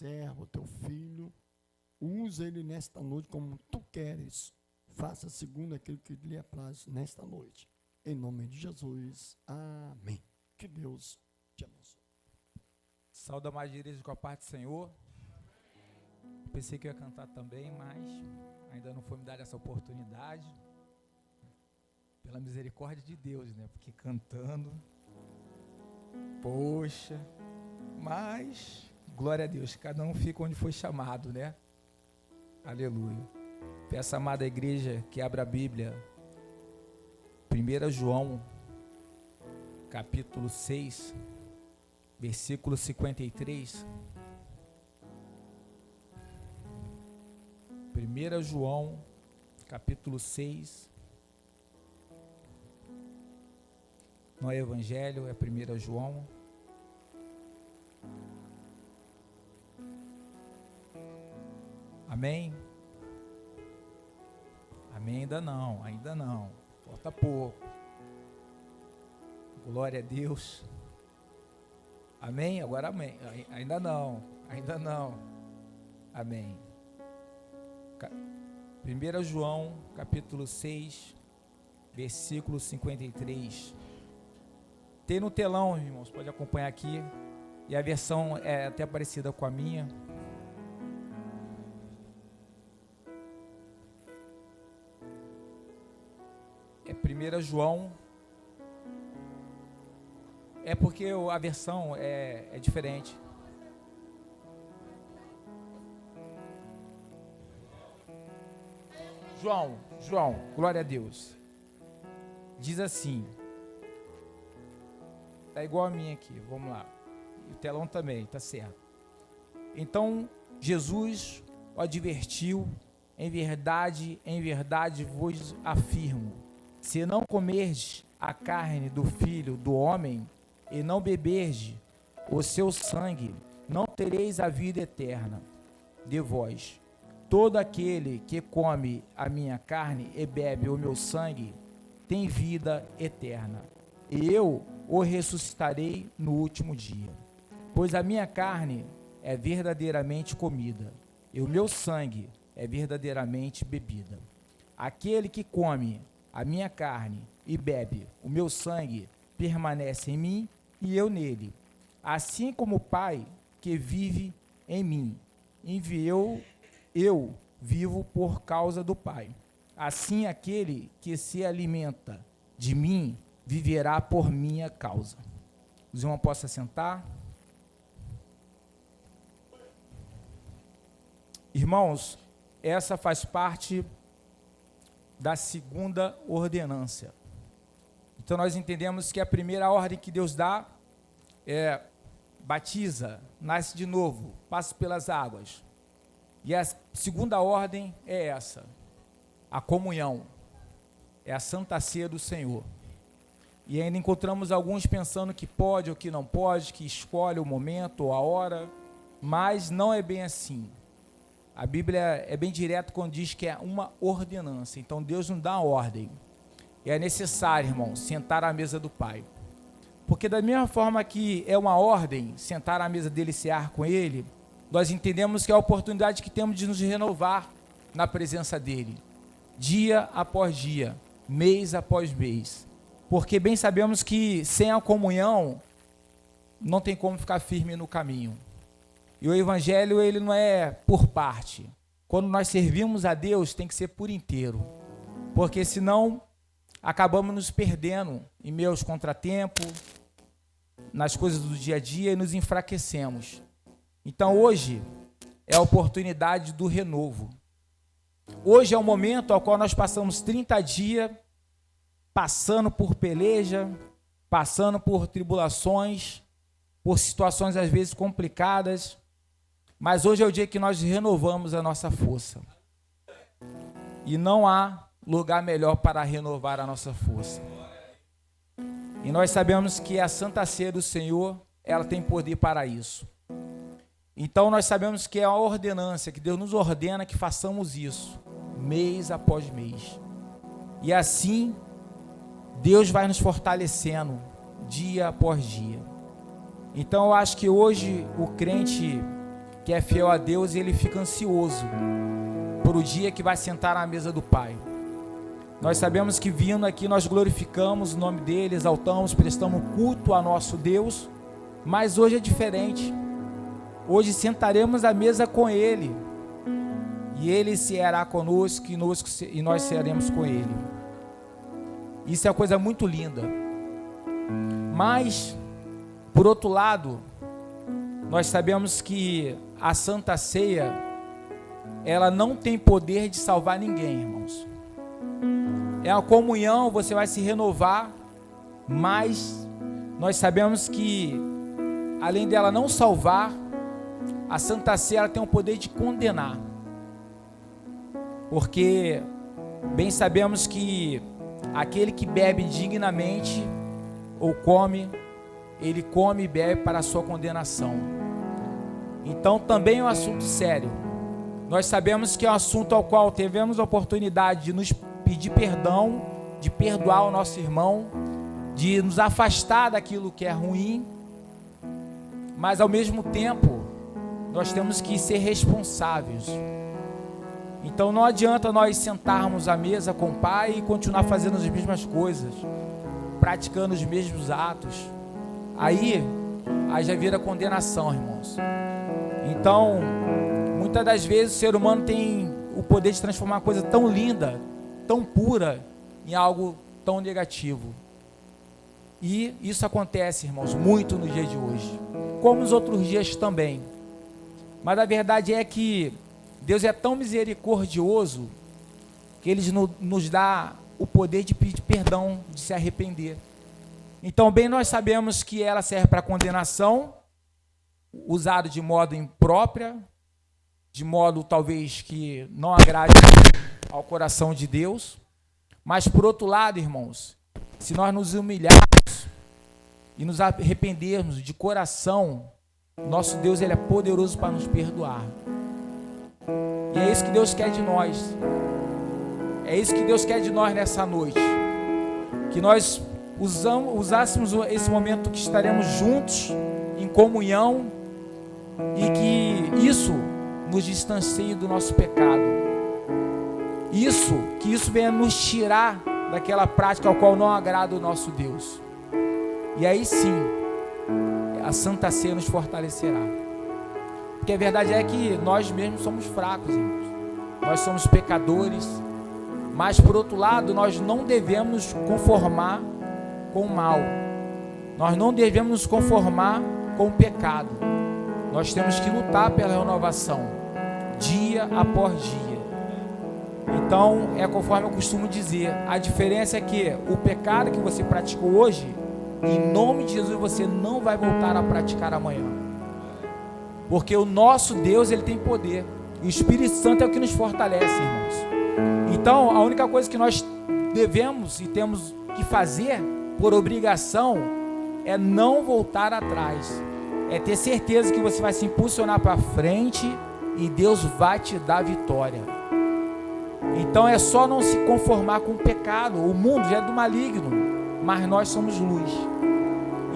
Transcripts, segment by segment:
servo, o teu filho. Usa ele nesta noite como tu queres. Faça segundo aquilo que lhe apraz nesta noite. Em nome de Jesus. Amém. Que Deus te abençoe. Saúde a mais de igreja com a parte do Senhor. Pensei que eu ia cantar também, mas ainda não foi me dada essa oportunidade. Pela misericórdia de Deus, né? Porque cantando, poxa, mas glória a Deus, cada um fica onde foi chamado, né? Aleluia. Peço, amada igreja, que abra a Bíblia, 1 João, capítulo 6, versículo 53. 1 João, capítulo 6. Não é Evangelho, é 1 João. Amém? Amém, ainda não. Falta pouco. Glória a Deus. Amém? Agora amém. Ainda não. Amém. 1 João, capítulo 6, versículo 53. Tem no telão, irmãos, pode acompanhar aqui. E a versão é até parecida com a minha. É 1 João. É porque a versão é diferente. João, glória a Deus. Diz assim. Tá igual a minha aqui, vamos lá. O telão também, tá certo. Então, Jesus o advertiu, em verdade vos afirmo, se não comerdes a carne do Filho do Homem, e não beberdes o seu sangue, não tereis a vida eterna de vós. Todo aquele que come a minha carne e bebe o meu sangue, tem vida eterna. E eu o ressuscitarei no último dia. Pois a minha carne é verdadeiramente comida, e o meu sangue é verdadeiramente bebida. Aquele que come a minha carne e bebe o meu sangue, permanece em mim e eu nele. Assim como o Pai que vive em mim enviou, eu vivo por causa do Pai. Assim aquele que se alimenta de mim viverá por minha causa. Os irmãos possam sentar. Irmãos, essa faz parte da segunda ordenança. Então nós entendemos que a primeira ordem que Deus dá é batiza, nasce de novo, passa pelas águas. E a segunda ordem é essa, a comunhão, é a Santa Ceia do Senhor. E ainda encontramos alguns pensando que pode ou que não pode, que escolhe o momento ou a hora, mas não é bem assim. A Bíblia é bem direta quando diz que é uma ordenança. Então Deus não dá uma ordem. E é necessário, irmão, sentar à mesa do Pai. Porque da mesma forma que é uma ordem, sentar à mesa dele e cear com ele, nós entendemos que é a oportunidade que temos de nos renovar na presença dele. Dia após dia, mês após mês. Porque bem sabemos que sem a comunhão, não tem como ficar firme no caminho. E o Evangelho, ele não é por parte. Quando nós servimos a Deus, tem que ser por inteiro. Porque senão, acabamos nos perdendo em meio aos contratempos, nas coisas do dia a dia e nos enfraquecemos. Então hoje é a oportunidade do renovo. Hoje é o momento ao qual nós passamos 30 dias passando por peleja, passando por tribulações, por situações às vezes complicadas, mas hoje é o dia que nós renovamos a nossa força. E não há lugar melhor para renovar a nossa força. E nós sabemos que a Santa Ceia do Senhor, ela tem poder para isso. Então nós sabemos que é a ordenança, que Deus nos ordena que façamos isso, mês após mês. E assim, Deus vai nos fortalecendo, dia após dia. Então eu acho que hoje o crente, que é fiel a Deus e ele fica ansioso por o dia que vai sentar à mesa do Pai. Nós sabemos que vindo aqui nós glorificamos o nome dele, exaltamos, prestamos culto a nosso Deus, mas hoje é diferente. Hoje sentaremos à mesa com ele, e ele ceará conosco e nós cearemos com ele. Isso é uma coisa muito linda. Mas, por outro lado, nós sabemos que a Santa Ceia, ela não tem poder de salvar ninguém, irmãos. É uma comunhão, você vai se renovar, mas nós sabemos que, além dela não salvar, a Santa Ceia ela tem o poder de condenar. Porque bem sabemos que aquele que bebe dignamente ou come, ele come e bebe para a sua condenação. Então também é um assunto sério. Nós sabemos que é um assunto ao qual tivemos a oportunidade de nos pedir perdão, de perdoar o nosso irmão, de nos afastar daquilo que é ruim, mas ao mesmo tempo nós temos que ser responsáveis. Então não adianta nós sentarmos à mesa com o Pai e continuar fazendo as mesmas coisas, praticando os mesmos atos. Aí já vira condenação, irmãos. Então, muitas das vezes o ser humano tem o poder de transformar uma coisa tão linda, tão pura, em algo tão negativo. E isso acontece, irmãos, muito no dia de hoje, como nos outros dias também. Mas a verdade é que Deus é tão misericordioso que Ele nos dá o poder de pedir perdão, de se arrepender. Então, bem nós sabemos que ela serve para condenação, usado de modo impróprio, de modo talvez que não agrade ao coração de Deus. Mas por outro lado, irmãos, se nós nos humilharmos e nos arrependermos de coração, nosso Deus ele é poderoso para nos perdoar. E é isso que Deus quer de nós. É isso que Deus quer de nós nessa noite. Que nós usássemos esse momento que estaremos juntos, em comunhão, e que isso nos distancie do nosso pecado. Que isso venha nos tirar daquela prática ao qual não agrada o nosso Deus. E aí sim, a Santa Ceia nos fortalecerá. Porque a verdade é que nós mesmos somos fracos, irmãos. Nós somos pecadores. Mas por outro lado, nós não devemos nos conformar com o mal. Nós não devemos nos conformar com o pecado. Nós temos que lutar pela renovação, dia após dia. Então, é conforme eu costumo dizer, a diferença é que o pecado que você praticou hoje, em nome de Jesus, você não vai voltar a praticar amanhã. Porque o nosso Deus, ele tem poder. E o Espírito Santo é o que nos fortalece, irmãos. Então, a única coisa que nós devemos e temos que fazer, por obrigação, é não voltar atrás. É ter certeza que você vai se impulsionar para frente e Deus vai te dar vitória. Então é só não se conformar com o pecado. O mundo já é do maligno, mas nós somos luz.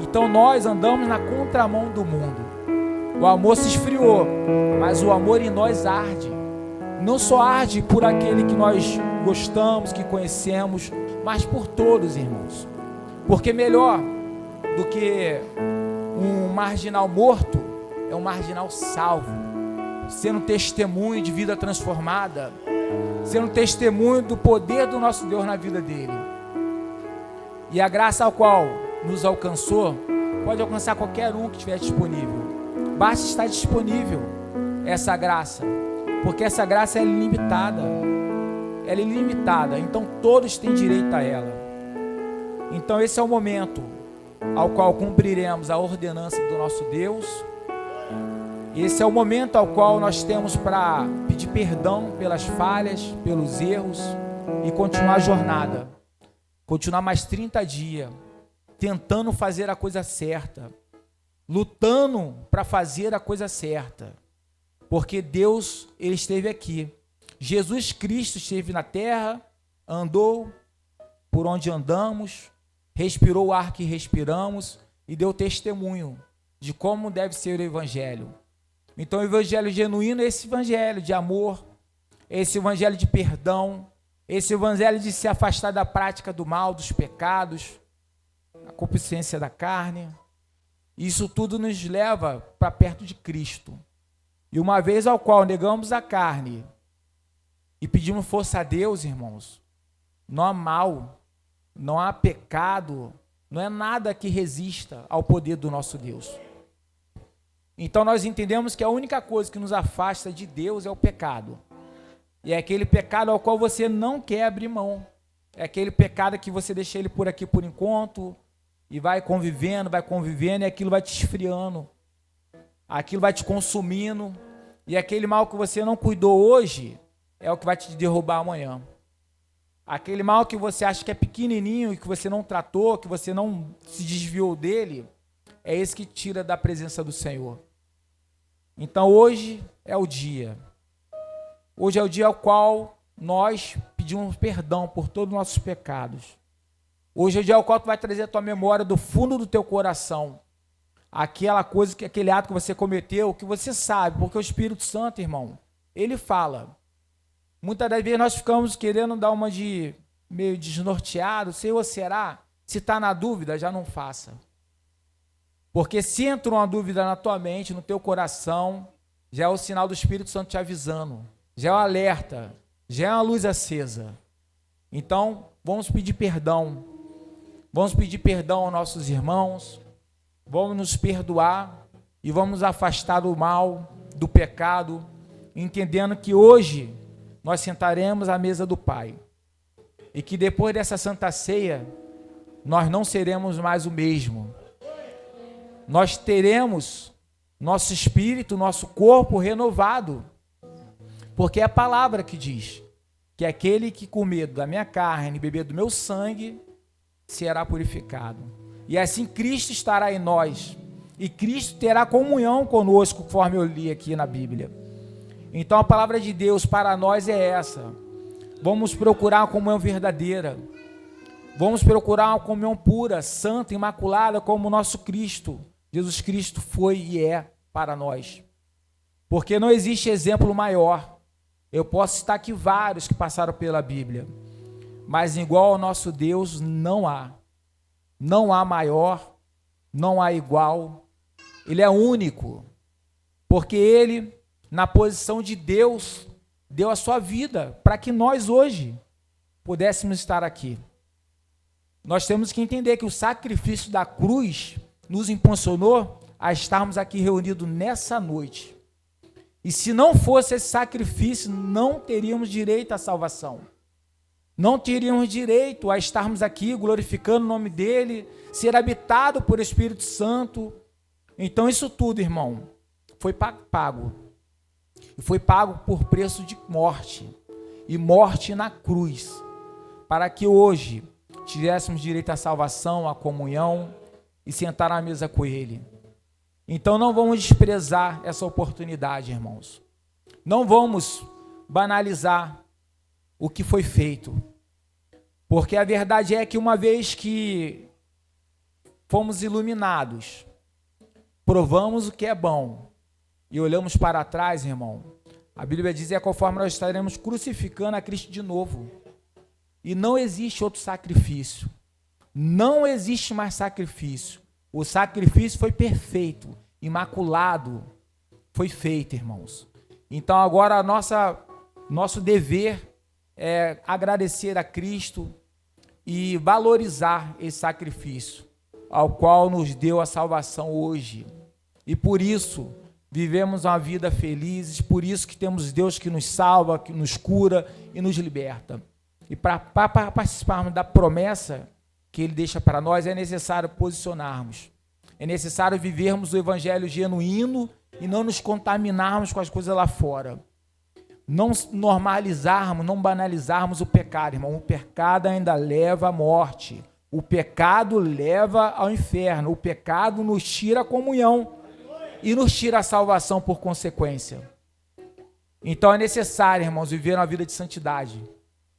Então nós andamos na contramão do mundo. O amor se esfriou, mas o amor em nós arde. Não só arde por aquele que nós gostamos, que conhecemos, mas por todos, irmãos. Porque melhor do que um marginal morto é um marginal salvo, sendo testemunho de vida transformada, sendo testemunho do poder do nosso Deus na vida dele. E a graça ao qual nos alcançou pode alcançar qualquer um que estiver disponível. Basta estar disponível essa graça, porque essa graça é ilimitada. Ela é ilimitada, então todos têm direito a ela. Então esse é o momento ao qual cumpriremos a ordenança do nosso Deus. Esse é o momento ao qual nós temos para pedir perdão pelas falhas, pelos erros e continuar a jornada. Continuar mais 30 dias, tentando fazer a coisa certa, lutando para fazer a coisa certa. Porque Deus, ele esteve aqui. Jesus Cristo esteve na terra, andou por onde andamos, respirou o ar que respiramos e deu testemunho de como deve ser o Evangelho. Então o evangelho genuíno é esse evangelho de amor, esse evangelho de perdão, esse evangelho de se afastar da prática do mal, dos pecados, a concupiscência da carne. Isso tudo nos leva para perto de Cristo. E uma vez ao qual negamos a carne e pedimos força a Deus, irmãos, não há mal, não há pecado, não é nada que resista ao poder do nosso Deus. Então nós entendemos que a única coisa que nos afasta de Deus é o pecado. E é aquele pecado ao qual você não quer abrir mão. É aquele pecado que você deixa ele por aqui por enquanto e vai convivendo e aquilo vai te esfriando. Aquilo vai te consumindo. E aquele mal que você não cuidou hoje é o que vai te derrubar amanhã. Aquele mal que você acha que é pequenininho e que você não tratou, que você não se desviou dele, é esse que tira da presença do Senhor. Então hoje é o dia. Hoje é o dia ao qual nós pedimos perdão por todos os nossos pecados. Hoje é o dia ao qual tu vai trazer a tua memória do fundo do teu coração. Aquela coisa, aquele ato que você cometeu, que você sabe, porque o Espírito Santo, irmão, ele fala. Muitas das vezes nós ficamos querendo dar uma de meio desnorteado, Senhor, será? Se está na dúvida, já não faça. Porque se entra uma dúvida na tua mente, no teu coração, já é o sinal do Espírito Santo te avisando, já é um alerta, já é uma luz acesa. Então, vamos pedir perdão aos nossos irmãos, vamos nos perdoar e vamos nos afastar do mal, do pecado, entendendo que hoje nós sentaremos à mesa do Pai e que depois dessa Santa Ceia, nós não seremos mais o mesmo. Nós teremos nosso espírito, nosso corpo renovado, porque é a palavra que diz que aquele que comer da minha carne e beber do meu sangue será purificado. E assim Cristo estará em nós, e Cristo terá comunhão conosco, conforme eu li aqui na Bíblia. Então a palavra de Deus para nós é essa. Vamos procurar uma comunhão verdadeira, vamos procurar uma comunhão pura, santa, imaculada, como o nosso Cristo, Jesus Cristo foi e é para nós. Porque não existe exemplo maior. Eu posso citar aqui vários que passaram pela Bíblia, mas igual ao nosso Deus não há. Não há maior, não há igual. Ele é único, porque ele, na posição de Deus, deu a sua vida para que nós hoje pudéssemos estar aqui. Nós temos que entender que o sacrifício da cruz nos impulsionou a estarmos aqui reunidos nessa noite. E se não fosse esse sacrifício, não teríamos direito à salvação. Não teríamos direito a estarmos aqui glorificando o nome dele, ser habitado por Espírito Santo. Então isso tudo, irmão, foi pago. E foi pago por preço de morte. E morte na cruz. Para que hoje tivéssemos direito à salvação, à comunhão e sentar à mesa com ele. Então não vamos desprezar essa oportunidade, irmãos. Não vamos banalizar o que foi feito. Porque a verdade é que uma vez que fomos iluminados, provamos o que é bom e olhamos para trás, irmão, a Bíblia diz é conforme nós estaremos crucificando a Cristo de novo. E não existe outro sacrifício. Não existe mais sacrifício. O sacrifício foi perfeito, imaculado, foi feito, irmãos. Então agora nosso dever é agradecer a Cristo e valorizar esse sacrifício, ao qual nos deu a salvação hoje. E por isso vivemos uma vida felizes, por isso que temos Deus que nos salva, que nos cura e nos liberta. E para participarmos da promessa que Ele deixa para nós, é necessário posicionarmos. É necessário vivermos o evangelho genuíno e não nos contaminarmos com as coisas lá fora. Não normalizarmos, não banalizarmos o pecado, irmão. O pecado ainda leva à morte. O pecado leva ao inferno. O pecado nos tira a comunhão e nos tira a salvação por consequência. Então é necessário, irmãos, viver uma vida de santidade.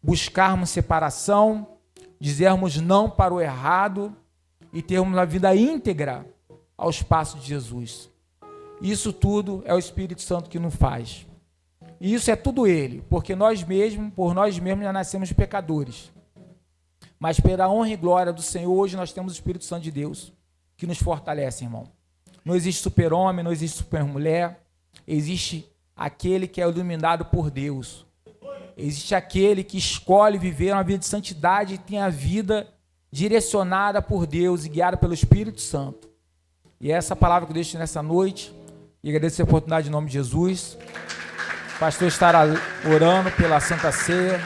Buscarmos separação, dizermos não para o errado e termos uma vida íntegra aos passos de Jesus. Isso tudo é o Espírito Santo que nos faz. E isso é tudo Ele, porque por nós mesmos já nascemos pecadores. Mas pela honra e glória do Senhor, hoje nós temos o Espírito Santo de Deus, que nos fortalece, irmão. Não existe super-homem, não existe super-mulher, existe aquele que é iluminado por Deus. Existe aquele que escolhe viver uma vida de santidade e tem a vida direcionada por Deus e guiada pelo Espírito Santo. E é essa palavra que eu deixo nessa noite, e agradeço a oportunidade em nome de Jesus. O pastor estará orando pela Santa Ceia.